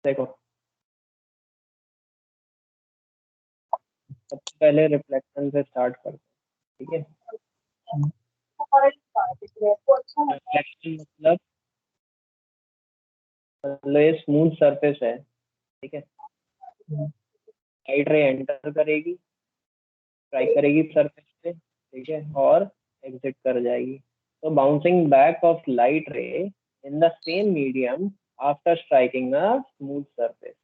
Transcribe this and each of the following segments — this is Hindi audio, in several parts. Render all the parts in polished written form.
देखो, सबसे पहले रिफ्लेक्शन से स्टार्ट करते हैं, ठीक है। रिफ्लेक्शन मतलब ये स्मूथ सरफेस है, ठीक है। लाइट रे एंटर करेगी, स्ट्राइक करेगी सरफेस पे, ठीक है, और एग्जिट कर जाएगी। तो बाउंसिंग बैक ऑफ लाइट रे in the same medium after striking a smooth surface,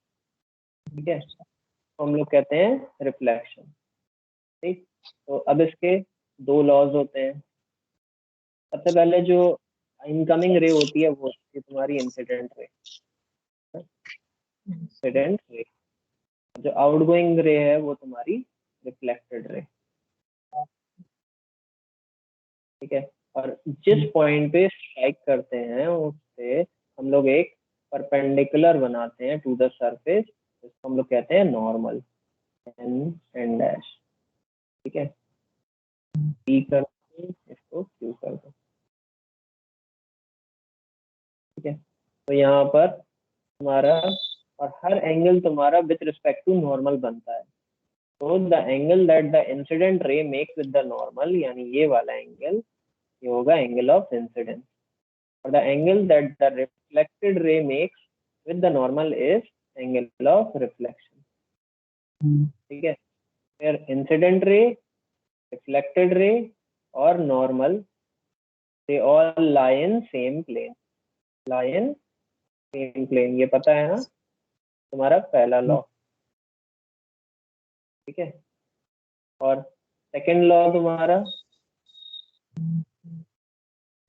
ठीक है, तो हम लोग कहते हैं रिफ्लेक्शन, ठीक। तो अब इसके दो लॉज होते हैं। सबसे पहले जो इनकमिंग रे होती है वो होती है तुम्हारी इंसिडेंट रे। इंसिडेंट रे, जो आउटगोइंग रे है वो तुम्हारी रिफ्लेक्टेड रे, ठीक है। और जिस पॉइंट पे स्ट्राइक करते हैं उससे हम लोग एक परपेंडिकुलर बनाते हैं टू द सरफेस, जिसको हम लोग कहते हैं नॉर्मल, एन डैश, ठीक है। पी कर दो, इसको क्यू कर दो, ठीक है। तो यहाँ पर तुम्हारा, और हर एंगल तुम्हारा विथ रिस्पेक्ट टू नॉर्मल बनता है। तो the angle that the incident ray makes with the normal, यानी ये वाला एंगल, ये होगा एंगल ऑफ इंसिडेंस। और the angle that the reflected ray makes with the normal is angle of reflection, ठीक है। फिर इंसिडेंट रे, रिफ्लेक्टेड रे और normal, they all lie in same plane, lie in same plane, ये पता है ना तुम्हारा पहला लॉ, ठीक है। और सेकंड लॉ तुम्हारा,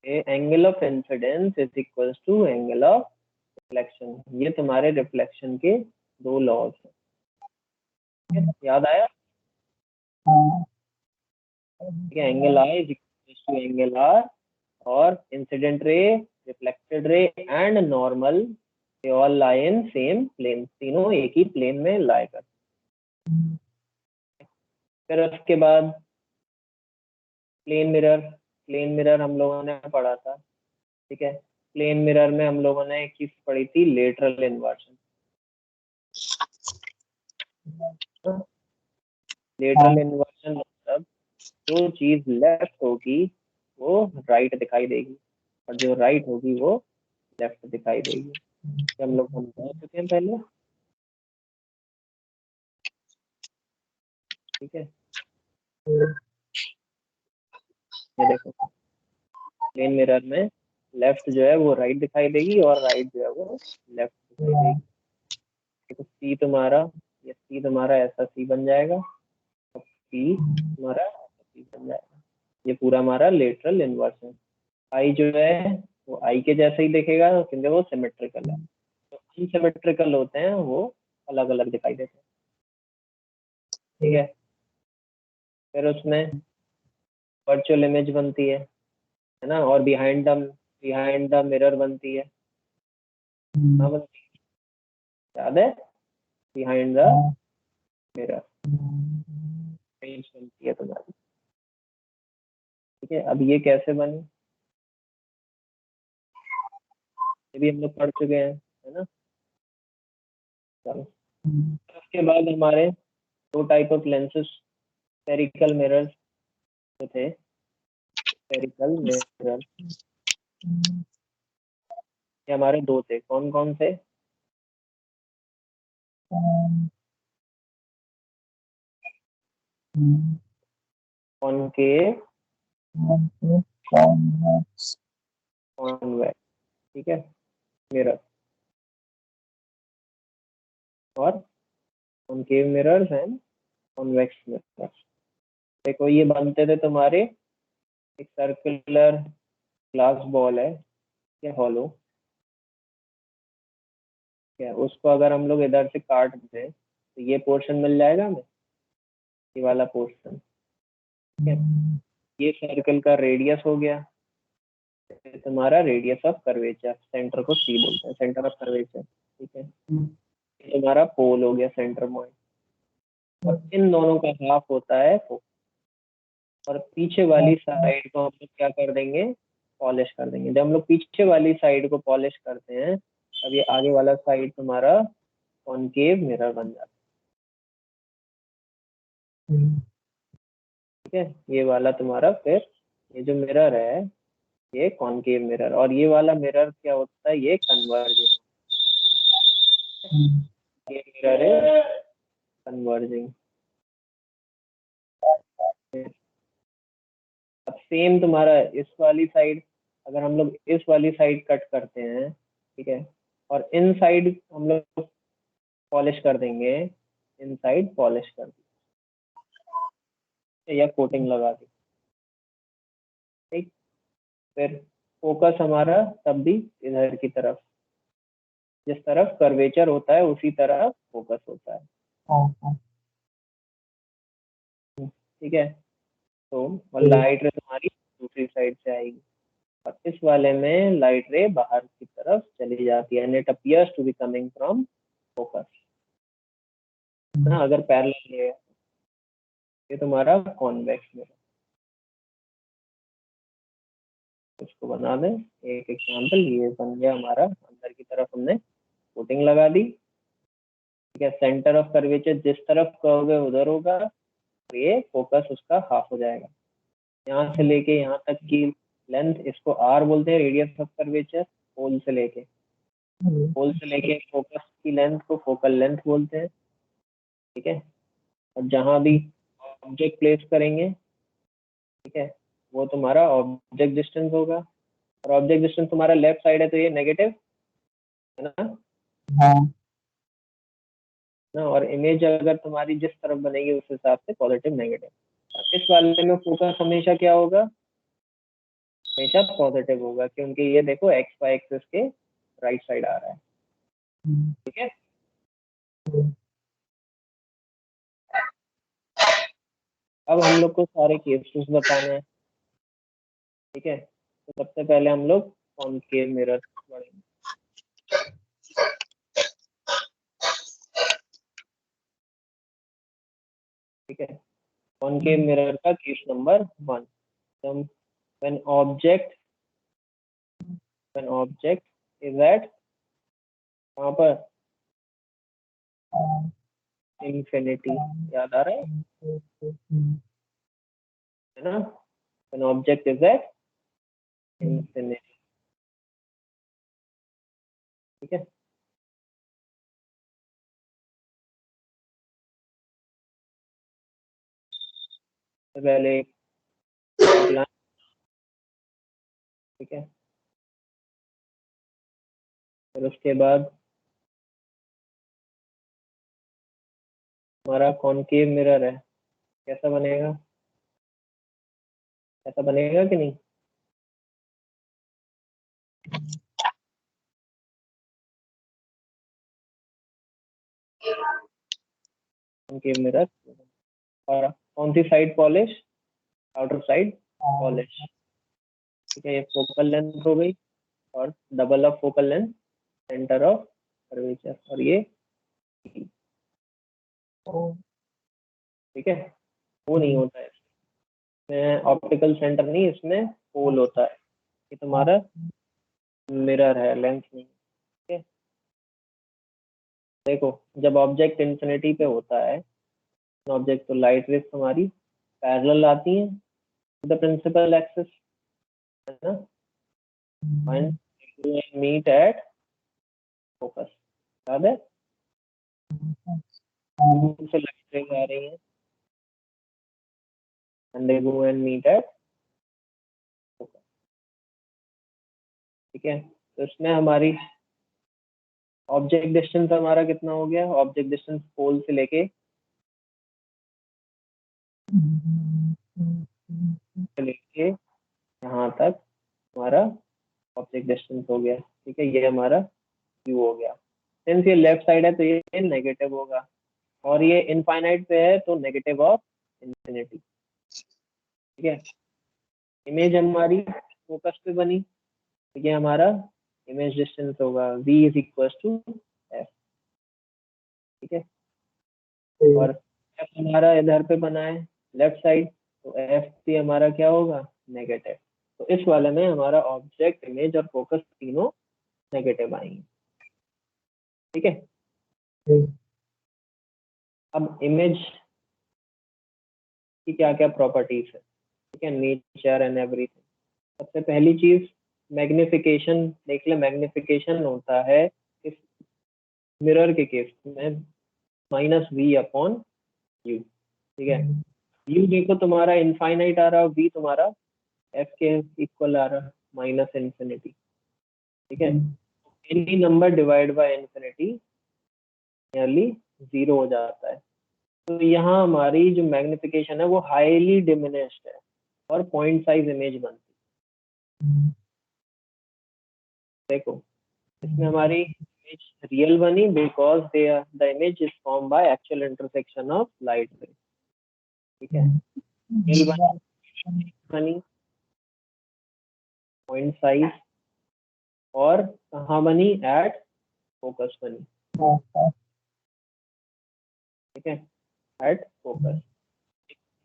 angle of incidence is equals to angle of reflection. ये तुम्हारे रिफ्लेक्शन के दो लॉज हैं, याद आया, ठीक है। Angle i is equals to angle r, और incident ray, reflected ray and normal, they all lie in same plane, तीनों एक ही प्लेन में लाई कर। फिर उसके बाद प्लेन मिरर, प्लेन मिरर हम लोगों ने पढ़ा था, ठीक है। प्लेन मिरर में हम लोगों ने एक चीज पढ़ी थी, लेटरल इन्वर्जन। लेटरल इन्वर्जन मतलब जो चीज लेफ्ट होगी वो राइट दिखाई देगी, और जो राइट होगी वो लेफ्ट दिखाई देगी। ये हम लोग समझा चुके हैं पहले, ठीक है। ये देखो, प्लेन मिरर में लेफ्ट जो है वो राइट दिखाई देगी, और राइट जो है वो लेफ्ट दिखाई देगी। तो सी तुम्हारा, ये सी तुम्हारा ऐसा सी बन जाएगा, सी तुम्हारा ऐसा सी बन जाएगा। ये पूरा हमारा लेटरल इन्वर्जन। आई जो है वो आई के जैसे ही दिखेगा, क्योंकि वो सिमेट्रिकल है। तो अनसिमेट्रिकल होते हैं वो अलग अलग दिखाई देते हैं, ठीक है। फिर उसमें वर्चुअल इमेज बनती है ना, और बिहाइंड द मिरर बनती है, हाँ बनती है, याद है, बिहाइंड द मिरर इमेज बनती है तुम्हारी, ठीक है। अब ये कैसे बनी, ये भी हम लोग पढ़ चुके हैं, है ना। चलो, उसके बाद हमारे दो type of lenses, spherical mirrors जो थे, स्फेरिकल मिरर, ये हमारे दो थे, कौन कौन से, कॉनकेव, कॉन्वेक्स, ठीक है, मिरर, और concave mirrors and convex mirrors. देखो, ये बनते थे तुम्हारे, एक सर्कुलर ग्लास बॉल है, क्या हॉलो, क्या उसको अगर हम लोग इधर से काट दें तो ये पोर्शन मिल जाएगा हमें, ये वाला पोर्शन, ठीक है। ये सर्कल का रेडियस हो गया, ये तुम्हारा रेडियस ऑफ कर्वेचर, सेंटर को सी बोलते हैं, सेंटर ऑफ कर्वेचर, ठीक है। ये तुम्हारा पोल हो गया, सेंटर पॉइंट, और इन दोनों का हाफ होता है फोकस। और पीछे वाली साइड को हम लोग क्या कर देंगे, पॉलिश कर देंगे। जब हम लोग पीछे वाली साइड को पॉलिश करते हैं, अब ये आगे वाला साइड तुम्हारा कॉनकेव मिरर बन जाता है। ठीक है, ये वाला तुम्हारा फिर ये जो मिरर है ये कॉनकेव मिरर, और ये वाला मिरर क्या होता है, ये कन्वर्जिंग। ये मिरर है कन्वर्जिंग। अब सेम तुम्हारा इस वाली साइड, अगर हम लोग इस वाली साइड कट करते हैं, ठीक है, और इन साइड हम लोग पॉलिश कर देंगे, इन साइड पॉलिश कर देंगे या कोटिंग लगा दी, ठीक। फिर फोकस हमारा तब भी इधर की तरफ, जिस तरफ कर्वेचर होता है उसी तरफ फोकस होता है। ठीक है, तो और लाइट रे तुम्हारी दूसरी साइड से आएगी, और इस वाले में लाइट रे बाहर की तरफ चली जाती है, and it appears to be coming from focus ना, अगर पैरेलल है। ये तुम्हारा कॉन्वेक्स मिरर, इसको बना दें एक एग्जांपल, ये बन गया हमारा, अंदर की तरफ हमने कोटिंग लगा दी। ठीक है, सेंटर ऑफ कर्वेचर जिस तरफ कहोगे उधर होगा, तो ये फोकस उसका हाफ हो जाएगा। यहाँ से लेके यहाँ तक की लेंथ, इसको आर बोलते हैं, रेडियस ऑफ कर्वेचर। होल से लेके फोकस की लेंथ को फोकल लेंथ बोलते हैं। ठीक है, और जहां भी ऑब्जेक्ट प्लेस करेंगे, ठीक है, वो तुम्हारा ऑब्जेक्ट डिस्टेंस होगा, और ऑब्जेक्ट डिस्टेंस तुम्हारा लेफ्ट साइड है तो ये नेगेटिव है ना, और इमेज अगर तुम्हारी जिस तरफ बनेगी उस हिसाब से पॉजिटिव नेगेटिव। इस वाले में फोकस हमेशा क्या होगा, हमेशा पॉजिटिव होगा, क्योंकि ये देखो एक्स वाई एक्सिस के राइट साइड आ रहा है। ठीक है, अब हम लोग को सारे केसेस बताने हैं। ठीक है, तो सबसे पहले हम लोग कॉनकेव मिरर पढ़ेंगे। ठीक है, कॉनकेव मिरर का case number 1, when object is at कहाँ पर, इंफिनिटी, याद आ रहा है ना, when object is at infinity। ठीक है, तो पहले ठीक है, फिर उसके बाद हमारा कॉनकेव मिरर है, कैसा बनेगा, ऐसा बनेगा कि नहीं। कॉनकेव मिरर, और कौन सी side polish, outer side polish. ठीक है, ये फोकल लेंथ हो गई, और double of focal length, centre of curvature, और ये ठीक है, वो नहीं होता है इसमें, ऑप्टिकल सेंटर नहीं, इसमें पोल होता है। ये तुम्हारा मिरर है, लेंस नहीं। ठीक है, देखो जब ऑब्जेक्ट इंफिनिटी पे होता है ऑब्जेक्ट, तो लाइट रेस हमारी पैरेलल आती है द प्रिंसिपल एक्सिस, है ना, एंड मीट एट फोकस, याद है, से लाइट रेस आ रही है and they go and meet at focus. ठीक है, तो इसमें हमारी ऑब्जेक्ट डिस्टेंस हमारा कितना हो गया, ऑब्जेक्ट डिस्टेंस पोल से लेके यहाँ तक हमारा ऑब्जेक्ट डिस्टेंस हो गया। ठीक है, ये हमारा क्यू हो गया। सिंस ये लेफ्ट साइड है तो ये नेगेटिव होगा, और ये इनफाइनाइट पे है तो नेगेटिव ऑफ इंफिनिटी। ठीक है, इमेज हमारी फोकस पे बनी, तो ये हमारा इमेज डिस्टेंस होगा v is equal to f. ठीक है, और एफ हमारा इधर पे बना है लेफ्ट साइड, तो एफ भी हमारा क्या होगा, नेगेटिव। तो इस वाले में हमारा ऑब्जेक्ट, इमेज और फोकस तीनों नेगेटिव आएंगे। ठीक है, अब इमेज की क्या क्या प्रॉपर्टीज है, ठीक है, नेचर एंड एवरीथिंग। सबसे पहली चीज मैग्निफिकेशन देख ले। मैग्निफिकेशन होता है इस मिरर के केस में -v/u, ठीक है। u देखो तुम्हारा इनफाइनाइट आ रहा है, v तुम्हारा f के इक्वल आ रहा है -इंफिनिटी, ठीक है। Any number divide by infinity nearly 0 हो जाता है। तो यहाँ हमारी जो मैग्निफिकेशन है वो हाईली डिमिनिश्ड है और पॉइंट साइज इमेज बनती है। देखो इसमें हमारी इमेज रियल बनी because the image is form by actual intersection of light रे, ठीक है। रियल बनी, पॉइंट साइज, और कहाँ बनी, एट फोकस बनी, ठीक है, एट फोकस।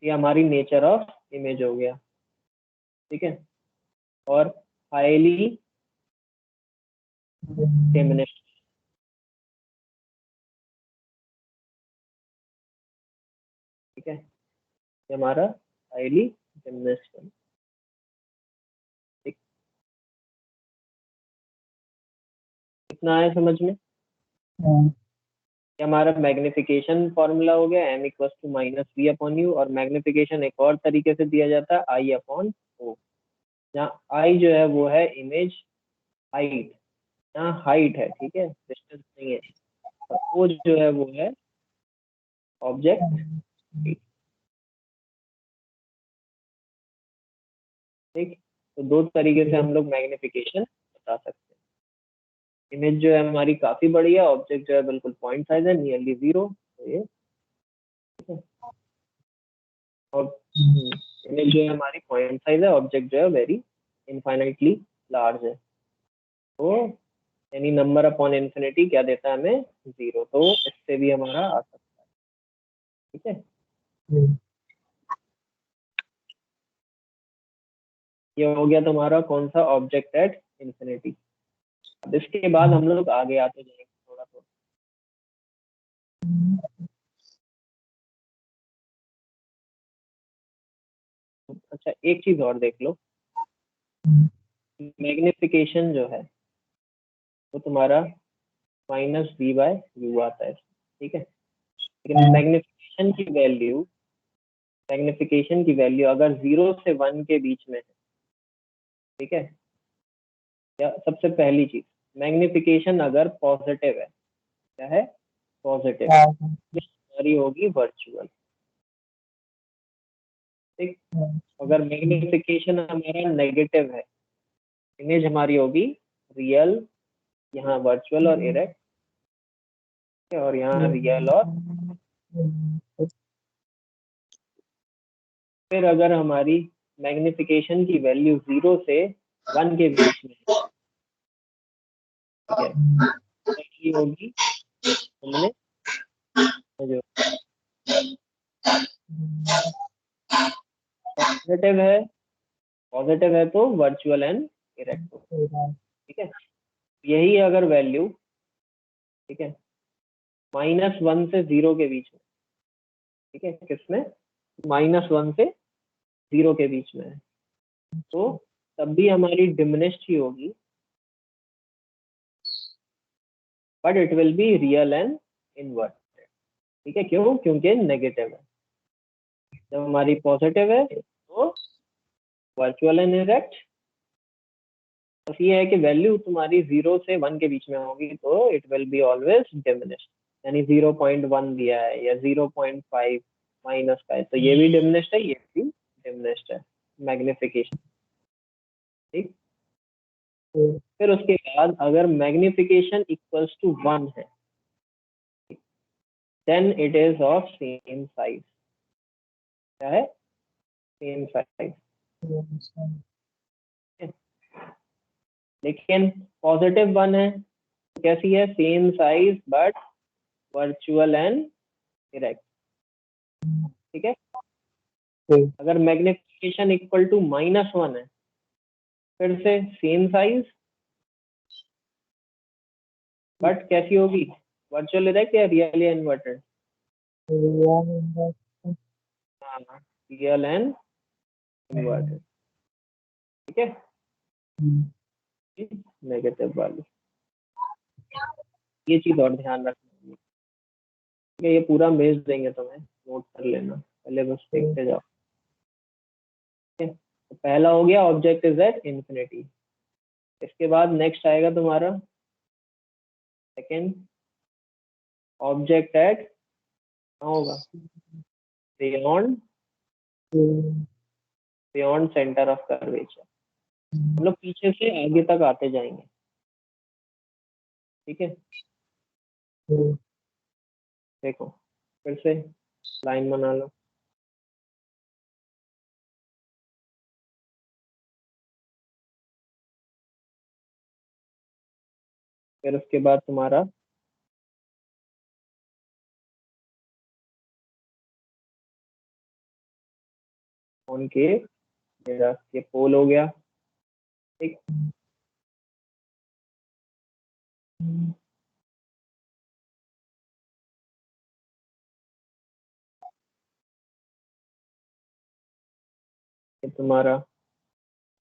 ये हमारी नेचर ऑफ इमेज हो गया, ठीक है। और हाईली डिमिनिश्ड, ठीक है, ये हमारा हाईली डिमिनिश्ड बना, ठीक। कितना आया समझ में? ये हमारा मैग्निफिकेशन फॉर्मूला हो गया, m इक्वल टू -v/u। और मैग्निफिकेशन एक और तरीके से दिया जाता है I/O, जहाँ I जो है वो है इमेज हाइट, यहाँ हाइट है, ठीक है, डिस्टेंस नहीं है। और O जो है वो है ऑब्जेक्ट, ठीक। तो दो तरीके से हम लोग मैग्निफिकेशन बता सकते हैं। इमेज जो है हमारी काफी बड़ी है, ऑब्जेक्ट जो है बिल्कुल पॉइंट साइज है नियरली 0, तो ये, ठीक है। और इमेज जो है हमारी पॉइंट साइज है, ऑब्जेक्ट जो है वेरी इनफाइनाइटली लार्ज है। तो एनी नंबर अपॉन इंफिनिटी क्या देता है हमें, 0। तो इससे भी हमारा आ सकता है, ठीक है। ये हो गया तुम्हारा कौन सा, ऑब्जेक्ट एट इंफिनिटी। अब इसके बाद हम लोग आगे आते जाएंगे थोड़ा थोड़ा। अच्छा एक चीज और देख लो, मैग्निफिकेशन जो है वो तुम्हारा -v/u आता है, ठीक है। लेकिन मैग्निफिकेशन की वैल्यू अगर 0 से 1 के बीच में है, ठीक है। या सबसे पहली चीज, मैग्निफिकेशन अगर पॉजिटिव है, क्या है, पॉजिटिव, हमारी होगी वर्चुअल, ठीक। अगर मैग्निफिकेशन हमारा नेगेटिव है, इमेज हमारी होगी रियल, यहाँ वर्चुअल और इरेक्ट, और यहाँ रियल और, फिर अगर हमारी मैग्निफिकेशन की वैल्यू 0 से 1 के बीच में, ठीक है, होगी हमने जो पॉजिटिव है तो वर्चुअल एंड इरेक्ट, ठीक है। यही अगर वैल्यू, ठीक है, -1 से 0 के बीच में, ठीक है, किसमें, -1 से 0 के बीच में है, तो तब भी हमारी डिमिनिश्ड ही होगी, but it will be real and inverted, ठीक है। क्यों, क्योंकि नेगेटिव है। जब हमारी पॉजिटिव है तो वर्चुअल एंड इरेक्ट, बस ये है कि वैल्यू तुम्हारी 0 से 1 के बीच में होगी तो it will be always diminished, यानी 0.1 दिया है या 0.5 माइनस का है तो ये भी डिमिनिश्ड है, ये भी डिमिनिश्ड है मैग्निफिकेशन, ठीक। फिर उसके बाद अगर मैग्निफिकेशन इक्वल्स टू 1 है, then it is of same size, क्या है, सेम साइज, लेकिन पॉजिटिव 1 है तो कैसी है, same size but virtual and erect, ठीक है। अगर मैग्निफिकेशन इक्वल टू -1 है, फिर से सेम साइज बट कैसी होगी, वर्चुअल इरेक्ट या रियल इन्वर्टेड? हाँ, रियल एंड इन्वर्टेड, ठीक है। नेगेटिव वाली, ये चीज और ध्यान रखना है, ठीक है। ये पूरा भेज देंगे तुम्हें, नोट कर लेना, पहले बस देखते जाओ, ठीक है। तो पहला हो गया ऑब्जेक्ट इज एट इंफिनिटी। इसके बाद नेक्स्ट आएगा तुम्हारा सेकेंड, ऑब्जेक्ट एट होगा beyond beyond centre of curvature. हम लोग पीछे से आगे तक आते जाएंगे, ठीक है। देखो फिर से लाइन बना लो। फिर उसके बाद तुम्हारा कॉनकेव मिरर, ये पोल हो गया, ठीक। ये तुम्हारा,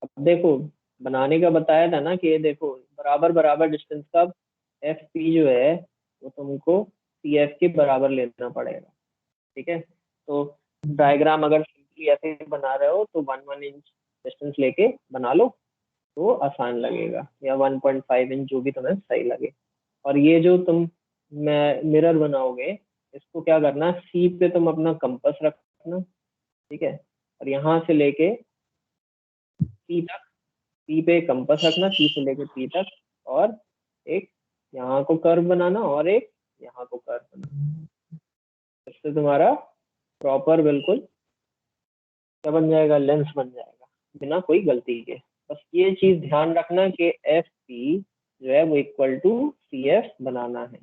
अब देखो बनाने का बताया था ना कि ये देखो बराबर बराबर डिस्टेंस का एफ पी जो है वो तुमको सी एफ के बराबर लेना पड़ेगा, ठीक है। तो डायग्राम अगर सिंपली ऐसे बना रहे हो तो 1 1 इंच डिस्टेंस लेके बना लो तो आसान लगेगा, या 1.5 इंच, जो भी तुम्हें सही लगे। और ये जो तुम मिरर बनाओगे, इसको क्या करना, सी पे तुम अपना कंपास रखना, ठीक है। और यहाँ से लेके पी तक, पी पे कंपास रखना, सी से लेके पी तक, और एक यहाँ को कर्व बनाना और एक यहाँ को कर्व बनाना। इससे तुम्हारा प्रॉपर बिल्कुल क्या बन जाएगा, लेंस बन जाएगा बिना कोई गलती के। बस ये चीज ध्यान रखना कि एफ पी जो है वो इक्वल टू सी एफ बनाना है,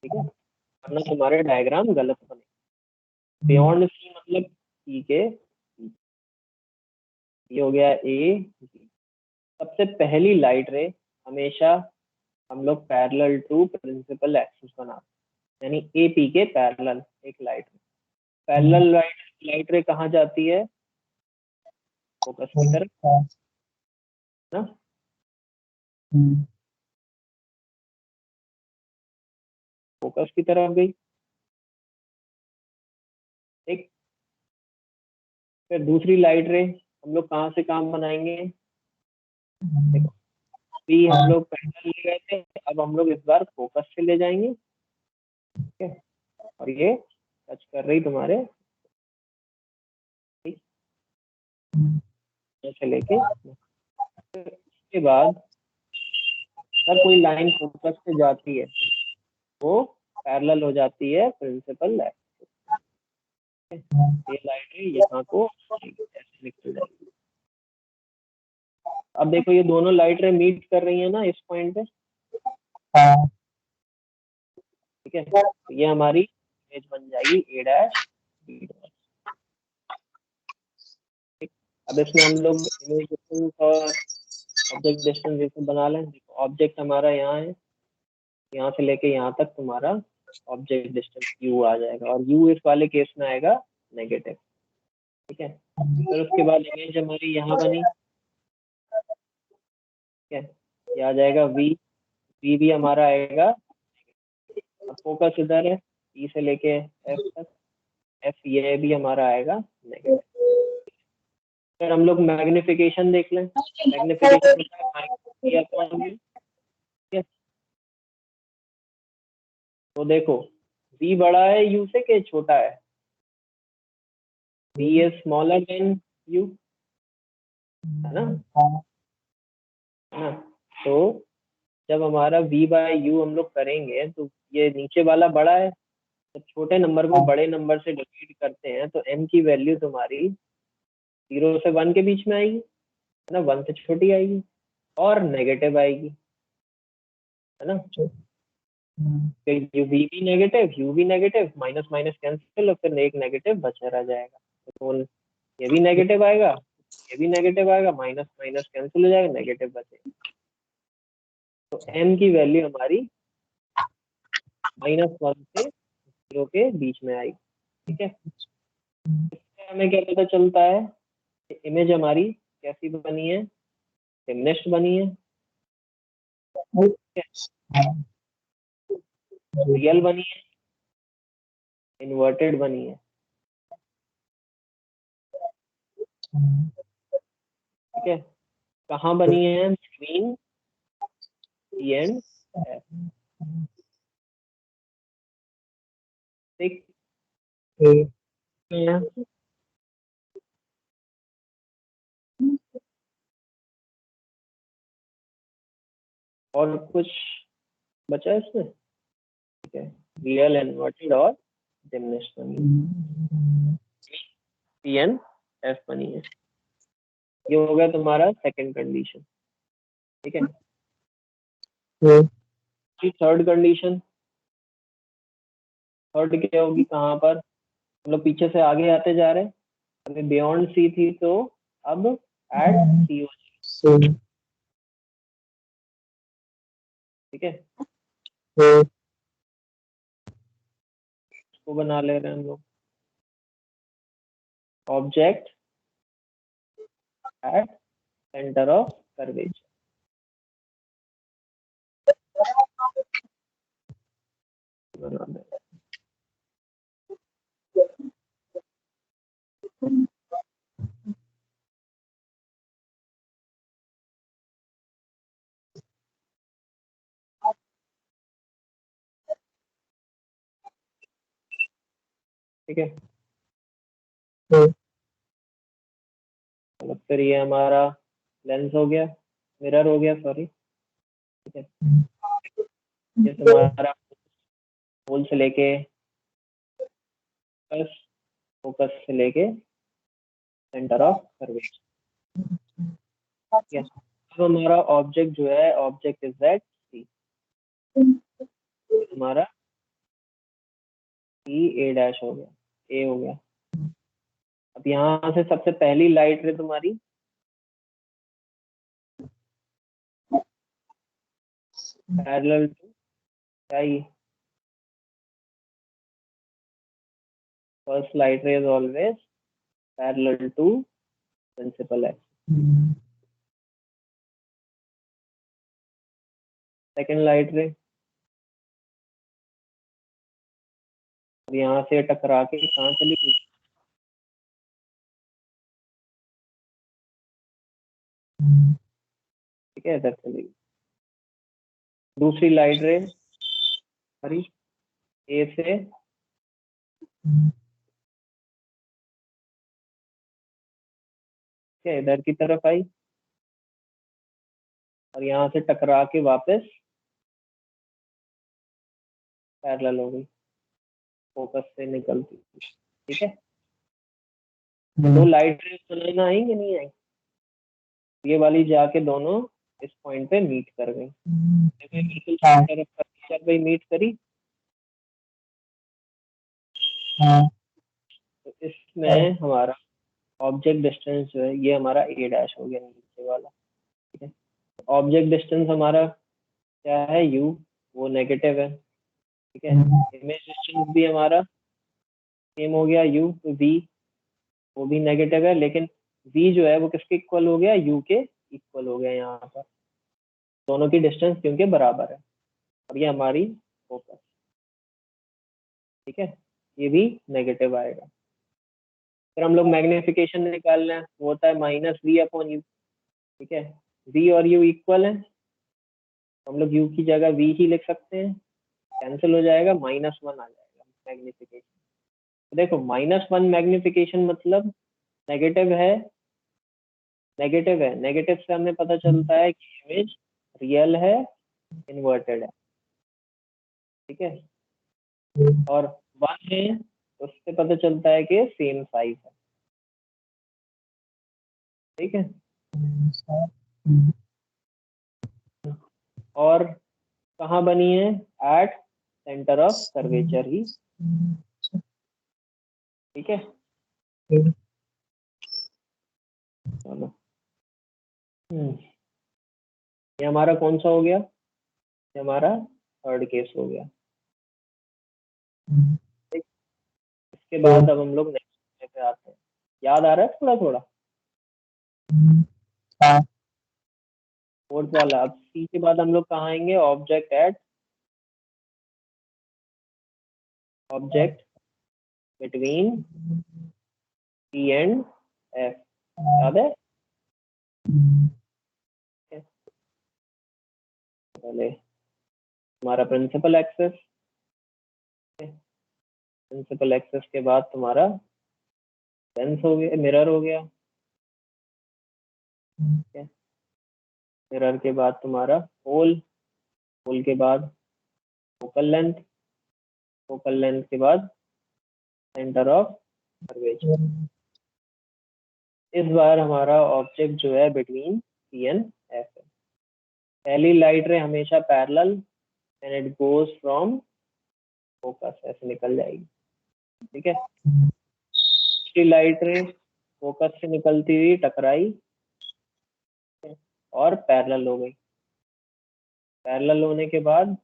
ठीक है, वरना तुम्हारे डायग्राम गलत बने। बियॉन्ड सी मतलब सी के, ये हो गया ए। सबसे पहली लाइट रे हमेशा हम लोग पैरेलल टू प्रिंसिपल एक्सिस बनाते हैं, यानी ए पी के पैरेलल एक लाइट रे। पैरेलल लाइट रे कहाँ जाती है, फोकस की तरफ ना। फोकस की तरफ गई, ठीक। फिर दूसरी लाइट रे हम लोग कहाँ से काम बनाएंगे, देखो बी हम लोग पैरेलल ले गए थे, अब हम लोग इस बार फोकस से ले जाएंगे, ठीक है। और ये टच कर रही तुम्हारे, ठीक, ऐसे लेके। उसके बाद अगर कोई लाइन फोकस से जाती है वो पैरेलल हो जाती है प्रिंसिपल एक्सिस, ये लाइट है यहाँ को ऐसे निकल जाएगी। अब देखो ये दोनों लाइट रे मीट कर रही है ना इस पॉइंट पे, ठीक है। तो ये हमारी इमेज बन जाएगी ए डैश बी डैश, ठीक। अब इसमें हम लोग इमेज डिस्टेंस और ऑब्जेक्ट डिस्टेंस जैसे बना लें। देखो ऑब्जेक्ट हमारा यहाँ है, यहाँ से लेके यहाँ तक तुम्हारा ऑब्जेक्ट डिस्टेंस यू आ जाएगा, और यू इस वाले केस में आएगा नेगेटिव, ठीक है। फिर उसके बाद इमेज हमारी यहाँ बनी, ठीक है। ये आ जाएगा वी, वी भी हमारा आएगा, अब फोकस इधर है ई से लेके एफ तक, एफ ये भी हमारा आएगा नेगेटिव। फिर हम लोग मैग्निफिकेशन देख लें, मैग्निफिकेशन ठीक है। तो देखो वी बड़ा है यू से कि छोटा है, v is smaller than u, है ना, है ना। तो जब हमारा v बाय यू हम लोग करेंगे तो ये नीचे वाला बड़ा है, तो छोटे नंबर को बड़े नंबर से डिवाइड करते हैं तो m की वैल्यू तुम्हारी 0 से 1 के बीच में आएगी, है ना, 1 से छोटी आएगी और नेगेटिव आएगी, है ना। तो यू भी नेगेटिव, माइनस माइनस कैंसिल, और फिर एक नेगेटिव बचा रह जाएगा। तो ये भी नेगेटिव आएगा, ये भी नेगेटिव आएगा, माइनस माइनस कैंसिल हो जाएगा, नेगेटिव बचेगा। तो m की वैल्यू हमारी -1 से 0 के बीच में आएगी। ठीक है, इससे हमें क्या पता चलता है, इमेज हमारी कैसी बनी है, डिमिनिश्ड बनी है, रियल बनी है, इन्वर्टेड बनी है। ठीक है, कहाँ बनी है, बिटवीन सी एंड एफ। ठीक है, और कुछ बचा है इसमें? ठीक है, रियल, इन्वर्टेड और डिमिनिश्ड बनी है, सी एंड एफ बनी है। ये हो गया तुम्हारा सेकंड कंडीशन। ठीक है, थर्ड कंडीशन, थर्ड क्या होगी, कहाँ पर हम लोग पीछे से आगे आते जा रहे हैं, अभी बियॉन्ड सी थी तो अब एट सी हो जाएगी। ठीक है, इसको बना ले रहे हैं हम लोग, object at centre of curvature. बना ले, ठीक है, मतलब फिर ये हमारा लेंस हो गया, मिरर हो गया, सॉरी। ठीक है, ये तुम्हारा होल से लेके फोकस, फोकस से लेके सेंटर ऑफ कर्वेचर। ठीक है, अब हमारा ऑब्जेक्ट जो है, ऑब्जेक्ट इज एट सी, हमारा सी ए डैश हो गया, ए हो गया। अब यहाँ से सबसे पहली लाइट रे तुम्हारी पैरेलल टू क्या, ये first light ray is always parallel to principal axis. Second light ray यहाँ से टकरा के कहाँ चली गई, ठीक है, इधर चली गई। दूसरी लाइट रे हमारी ए से क्या इधर की तरफ आई और यहाँ से टकरा के वापस पैरेलल हो गई, फोकस से निकलती। ठीक है, दो लाइट रेस बनाई ना, आएंगे नहीं आएंगे, ये वाली जाके दोनों इस पॉइंट पे मीट कर गई, बिल्कुल सेंटर ऑफ कर्वेचर पे मीट करी। तो इसमें हमारा ऑब्जेक्ट डिस्टेंस जो है, ये हमारा ए डैश हो गया नीचे वाला। ठीक है, ऑब्जेक्ट डिस्टेंस हमारा क्या है, यू, वो नेगेटिव है। ठीक है, इमेज डिस्टेंस भी हमारा सेम हो गया, यू, तो वी वो भी नेगेटिव है, लेकिन वी जो है वो किसके इक्वल हो गया, यू के इक्वल हो गया यहाँ पर, दोनों की डिस्टेंस क्योंकि बराबर है। और ये हमारी फोकस। ठीक है, ये भी नेगेटिव आएगा। फिर हम लोग मैग्निफिकेशन निकाल रहे हैं, वो होता है -v/u। ठीक है, v और u इक्वल है, तो हम लोग u की जगह v ही लिख सकते हैं, कैंसिल हो जाएगा, -1 आ जाएगा मैग्निफिकेशन। तो देखो -1 मैग्निफिकेशन मतलब नेगेटिव है, नेगेटिव है, नेगेटिव से हमें पता चलता है कि इमेज रियल है, इन्वर्टेड है। ठीक है, और 1 है, उससे पता चलता है कि सेम साइज है। ठीक है, और कहाँ बनी है, एट सेंटर ऑफ कर्वेचर ही। ठीक है, चलो, ये हमारा कौन सा हो गया, ये हमारा थर्ड केस हो गया। ठीक, इसके बाद अब हम लोग नेक्स्ट पे आते हैं। याद आ रहा है थोड़ा थोड़ा? फोर्थ वाला। अब सी के बाद हम लोग कहाँ आएंगे? Object at object between C and F. याद है? पहले तुम्हारा प्रिंसिपल एक्सेस, प्रिंसिपल एक्सेस के बाद तुम्हारा सेंस हो गया, मिरर हो गया। मिरर के बाद तुम्हारा होल, होल के बाद फोकल लेंथ, फोकल लेंथ के बाद सेंटर ऑफ कर्वेचर। इस बार हमारा ऑब्जेक्ट जो है बिटवीन सी एंड एफ है। पहली लाइट रे हमेशा parallel and it goes from focus, ऐसे निकल जाएगी। ठीक है, दूसरी लाइट रे फोकस से निकलती हुई टकराई और पैरेलल हो गई। पैरेलल होने के बाद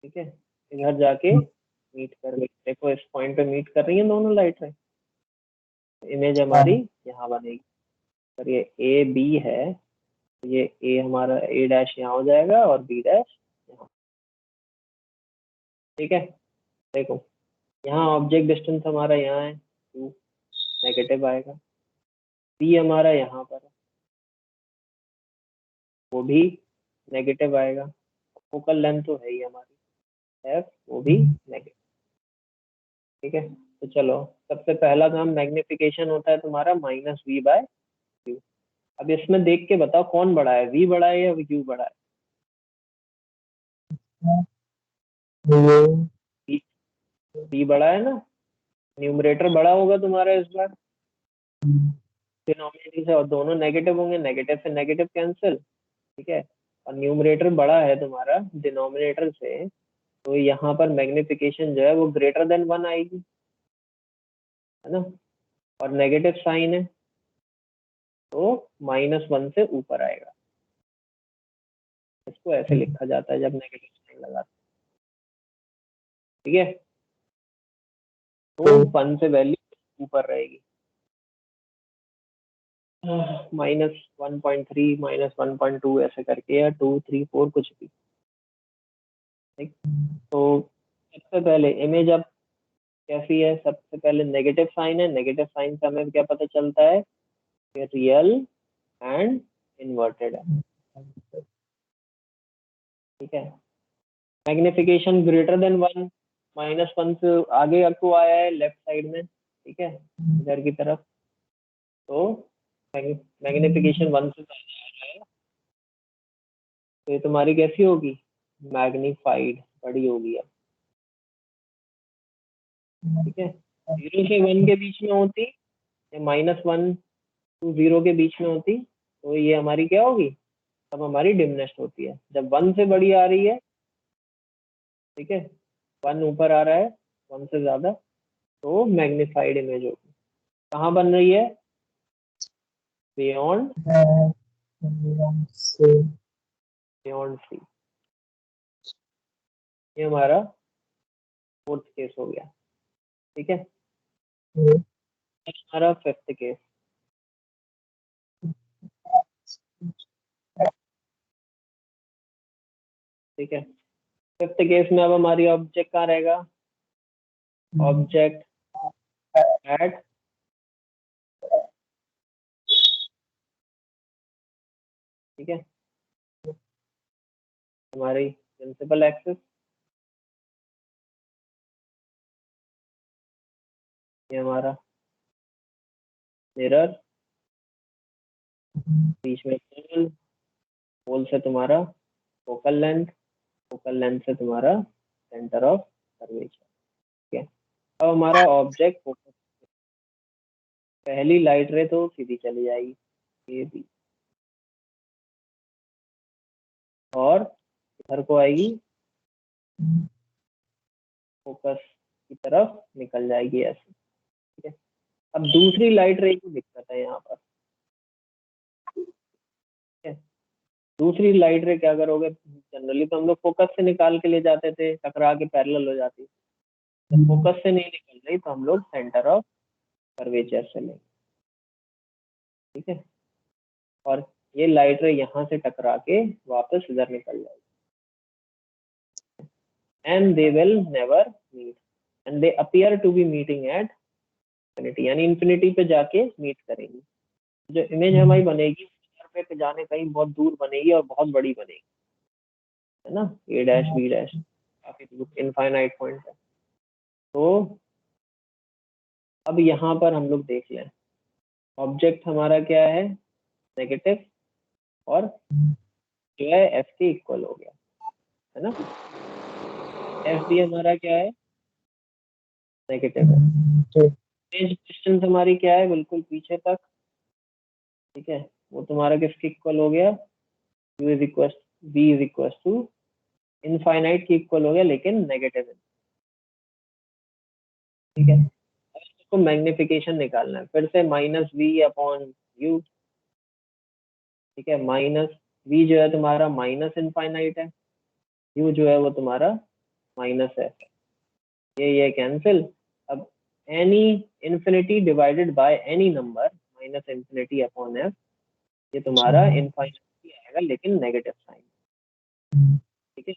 ठीक है, इधर जाके मीट कर गई। देखो इस पॉइंट पे मीट कर रही है दोनों लाइट रे। इमेज हमारी यहाँ बनेगी। अगर ये ए बी है तो ये ए हमारा ए डैश यहाँ हो जाएगा और बी डैश यहाँ। ठीक है, देखो यहाँ ऑब्जेक्ट डिस्टेंस हमारा यहाँ है 2, नेगेटिव आएगा। बी हमारा यहाँ पर है, वो भी नेगेटिव आएगा। फोकल लेंथ तो है ही हमारी एफ, वो भी नेगेटिव। ठीक है, तो चलो सबसे पहला काम मैग्निफिकेशन होता है तुम्हारा -v/u। अब इसमें देख के बताओ कौन बड़ा है, v बड़ा है या u बड़ा है? v बड़ा है ना। न्यूमरेटर बड़ा होगा तुम्हारा इस बार डिनोमिनेटर से, और दोनों नेगेटिव होंगे, नेगेटिव से नेगेटिव कैंसिल। ठीक है, और न्यूमरेटर बड़ा है तुम्हारा डिनोमिनेटर से, तो यहाँ पर मैग्निफिकेशन जो है वो ग्रेटर देन 1 आएगी, है ना। और नेगेटिव साइन है तो -1 से ऊपर आएगा। इसको ऐसे लिखा जाता है जब नेगेटिव साइन लगाते हैं। ठीक है, तो 1 से वैल्यू ऊपर रहेगी। -1.3 -1.2 ऐसे करके, या 2 3 4 कुछ भी। ठीक, तो सबसे पहले इमेज अब कैसी है? सबसे पहले नेगेटिव साइन है, नेगेटिव साइन से हमें क्या पता चलता है कि रियल एंड इन्वर्टेड है। ठीक है, मैग्निफिकेशन ग्रेटर देन 1, -1 से आगे आपको आया है लेफ्ट साइड में। ठीक है, इधर की तरफ, तो मैग्निफिकेशन 1 से ज्यादा आ रहा है, तो ये तुम्हारी कैसी होगी? मैग्नीफाइड, बड़ी होगी अब। ठीक है, 0 से 1 के बीच में होती, या -1 to 0 के बीच में होती, तो ये हमारी क्या होगी? तब हमारी डिमनेस्ट होती है। जब 1 से बड़ी आ रही है, ठीक है, 1 ऊपर आ रहा है 1 से ज्यादा, तो मैग्नीफाइड इमेज होगी। कहाँ बन रही है? Beyond, beyond C. ये हमारा फोर्थ केस हो गया। ठीक है, नेक्स्ट हमारा फिफ्थ केस। ठीक है, फिफ्थ केस में अब हमारी ऑब्जेक्ट कहाँ रहेगा? ऑब्जेक्ट एट ठीक है, हमारी प्रिंसिपल एक्सिस, ये हमारा मिरर, बीच में पोल, पोल से तुम्हारा फोकल लेंथ, फोकल लेंथ से तुम्हारा सेंटर ऑफ कर्वेचर। ठीक है, अब हमारा ऑब्जेक्ट फोकस, पहली लाइट रे तो सीधी चली जाएगी ये भी, और इधर को आएगी फोकस की तरफ निकल जाएगी ऐसे। ठीक है, अब दूसरी लाइट रे की दिक्कत है यहाँ पर। ठीक है, दूसरी लाइट रे क्या करोगे, जनरली तो हम लोग फोकस से निकाल के ले जाते थे, टकरा के पैरेलल हो जाती। जब फोकस से नहीं निकल रही तो हम लोग सेंटर ऑफ कर्वेचर से लेंगे, ठीक है। और ये लाइट रे यहाँ से टकरा के वापस इधर निकल जाएगी, and they will never meet, and they appear to be meeting at infinity, यानी इंफिनिटी पे जाके मीट करेंगी। जो इमेज हमारी बनेगी पे जाने कहीं बहुत दूर बनेगी और बहुत बड़ी बनेगी, है ना, ए डैश बी डैश काफी दूर इनफाइनाइट पॉइंट है। तो अब यहाँ पर हम लोग देख लें, ऑब्जेक्ट हमारा क्या है, नेगेटिव, और जो है एफ के इक्वल हो गया, है ना। एफ भी हमारा क्या है, नेगेटिव है। रेंज डिस्टेंस हमारी क्या है, बिल्कुल पीछे तक, ठीक है, वो तुम्हारा किसके इक्वल हो गया, u is equal v is equal to infinite के इक्वल हो गया, लेकिन नेगेटिव है, ठीक है। अब इसको मैग्निफिकेशन निकालना है, फिर से माइनस वी अपॉन यू, ठीक है। माइनस वी जो है तुम्हारा माइनस इनफाइनाइट है, यू जो है वो तुम्हारा माइनस है, ये कैंसिल। अब any infinity divided by any number minus infinity upon F, ये तुम्हारा इनफाइनाइट आएगा लेकिन नेगेटिव साइन, ठीक है।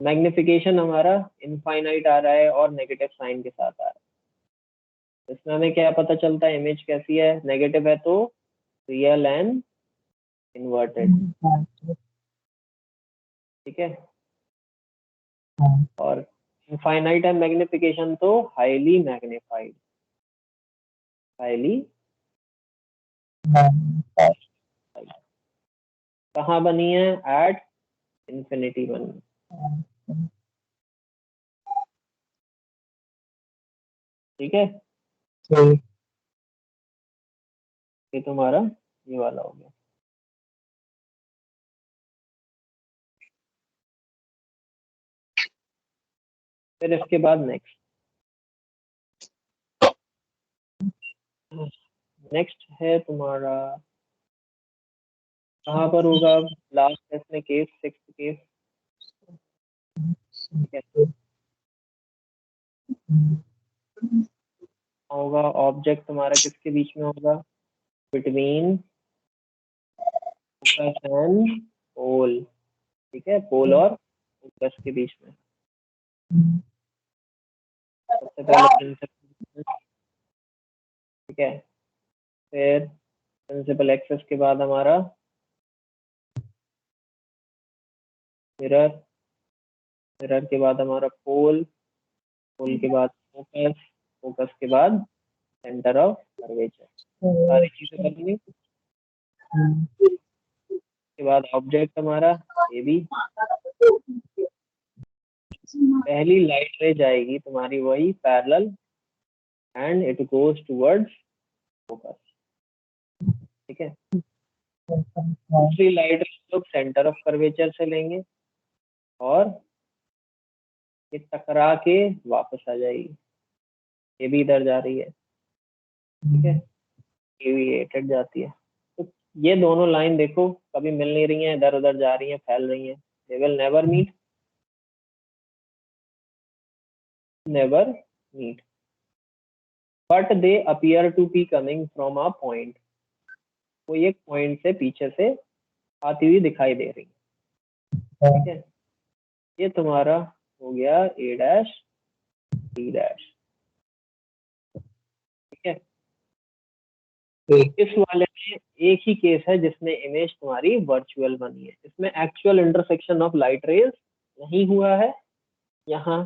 मैग्निफिकेशन हमारा इनफाइनाइट आ रहा है और नेगेटिव साइन के साथ आ रहा है। इसमें हमें क्या पता चलता है, इमेज कैसी है, नेगेटिव है तो रियल एंड इन्वर्टेड, ठीक है। और इनफाइनाइट है मैग्निफिकेशन तो हाईली मैग्नीफाइड, हाईली कहाँ बनी है, एट इंफिनिटी बनी है, ठीक है। ये तुम्हारा ये वाला हो गया। फिर इसके बाद नेक्स्ट है तुम्हारा, कहाँ पर होगा, लास्ट इसमें केस, सिक्स्थ केस, ठीक है। होगा ऑब्जेक्ट तुम्हारा किसके बीच में होगा, बिटवीन फोकस एंड पोल, ठीक है, पोल और फोकस के बीच में। सबसे पहले प्रिंसिपल, ठीक है, फिर प्रिंसिपल एक्सेस के बाद हमारा मिरर, मिरर के बाद हमारा पोल, पोल के बाद फोकस, फोकस के बाद सेंटर ऑफ कर्वेचर, सारी चीजें बदली। के बाद ऑब्जेक्ट हमारा ये भी, पहली लाइट रे जाएगी तुम्हारी वही parallel and it goes towards focus, ठीक है। दूसरी लाइट लोग सेंटर ऑफ कर्वेचर से लेंगे और ये टकरा के वापस आ जाएगी, ये भी इधर जा रही है, ठीक है, ये भी एटेड जाती है। तो ये दोनों लाइन देखो कभी मिल नहीं रही हैं, इधर उधर जा रही हैं, फैल रही हैं, they will never meet, never meet, but they appear to be coming from a point, वो एक पॉइंट से पीछे से आती हुई दिखाई दे रही है, ठीक है। ये तुम्हारा हो गया ए डैश बी डैश, ठीक है। इस वाले में एक ही केस है जिसमें इमेज तुम्हारी वर्चुअल बनी है, इसमें actual intersection of light rays नहीं हुआ है, यहाँ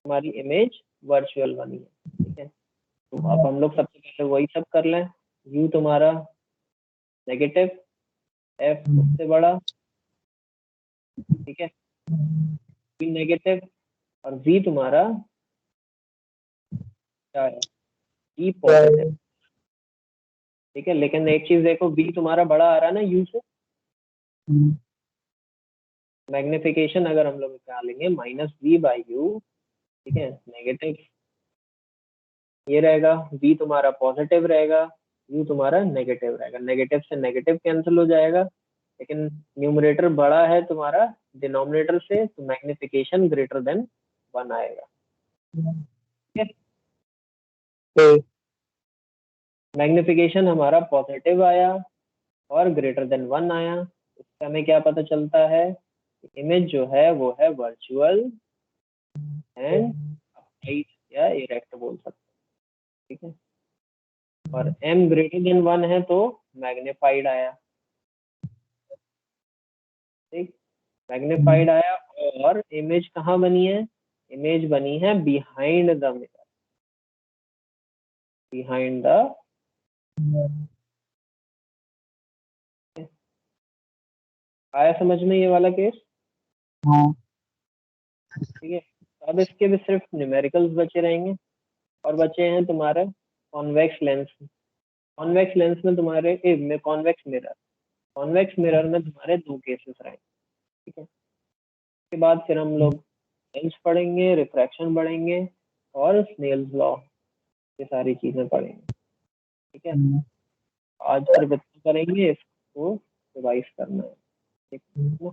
हमारी इमेज वर्चुअल बनी है, ठीक है। तो अब हम लोग सबसे पहले वही सब कर लें, यू तुम्हारा नेगेटिव, एफ उससे बड़ा, ठीक है, बी नेगेटिव, और वी तुम्हारा क्या है, ई पॉजिटिव, ठीक है। लेकिन एक चीज देखो, बी तुम्हारा बड़ा आ रहा है ना यू से, मैग्निफिकेशन अगर हम लोग निकालेंगे माइनस वी बाई यू, ठीक है, नेगेटिव ये रहेगा, वी तुम्हारा पॉजिटिव रहेगा, यू तुम्हारा नेगेटिव रहेगा, नेगेटिव से नेगेटिव कैंसिल हो जाएगा, लेकिन न्यूमरेटर बड़ा है तुम्हारा डिनोमिनेटर से, तो मैग्निफिकेशन ग्रेटर देन 1 आएगा। ठीक है, मैग्निफिकेशन हमारा पॉजिटिव आया और ग्रेटर देन 1 आया, इससे हमें क्या पता चलता है, इमेज जो है वो है वर्चुअल एंड अपराइट या इरेक्ट बोल सकते हैं। ठीक है, और m ग्रेटर देन 1 है तो मैग्निफाइड आया। ठीक, मैग्निफाइड आया, और इमेज कहाँ बनी है, इमेज बनी है behind the mirror, behind the. आया समझ में ये वाला केस। हाँ। ठीक है, तो अब इसके भी सिर्फ न्यूमेरिकल्स बचे रहेंगे, और बचे हैं तुम्हारे कॉन्वेक्स लेंस। कॉन्वेक्स लेंस में तुम्हारे कॉन्वेक्स मिरर, कॉन्वेक्स मिरर में तुम्हारे दो केसेस रहेंगे। ठीक है, उसके बाद फिर हम लोग लेंस पढ़ेंगे, रिफ्रैक्शन पढ़ेंगे, और स्नेल्स लॉ, ये सारी चीजें पढ़ेंगे। ठीक है, आज फिर बच्चे करेंगे, इसको रिवाइज करना है। ठीक है ना।